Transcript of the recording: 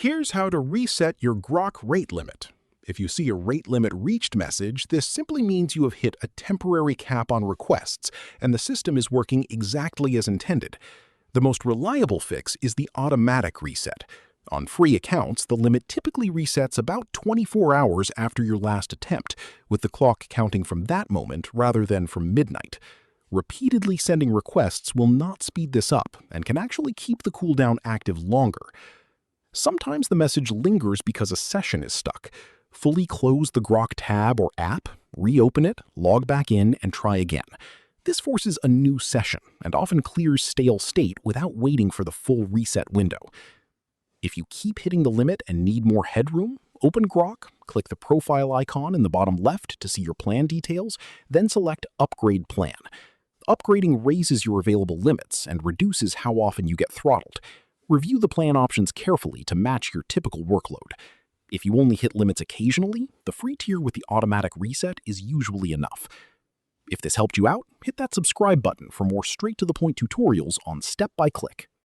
Here's how to reset your Grok rate limit. If you see a rate limit reached message, this simply means you have hit a temporary cap on requests, and the system is working exactly as intended. The most reliable fix is the automatic reset. On free accounts, the limit typically resets about 24 hours after your last attempt, with the clock counting from that moment rather than from midnight. Repeatedly sending requests will not speed this up and can actually keep the cooldown active longer. Sometimes the message lingers because a session is stuck. Fully close the Grok tab or app, reopen it, log back in, and try again. This forces a new session and often clears stale state without waiting for the full reset window. If you keep hitting the limit and need more headroom, open Grok, click the profile icon in the bottom left to see your plan details, then select Upgrade Plan. Upgrading raises your available limits and reduces how often you get throttled. Review the plan options carefully to match your typical workload. If you only hit limits occasionally, the free tier with the automatic reset is usually enough. If this helped you out, hit that subscribe button for more straight-to-the-point tutorials on step-by-click.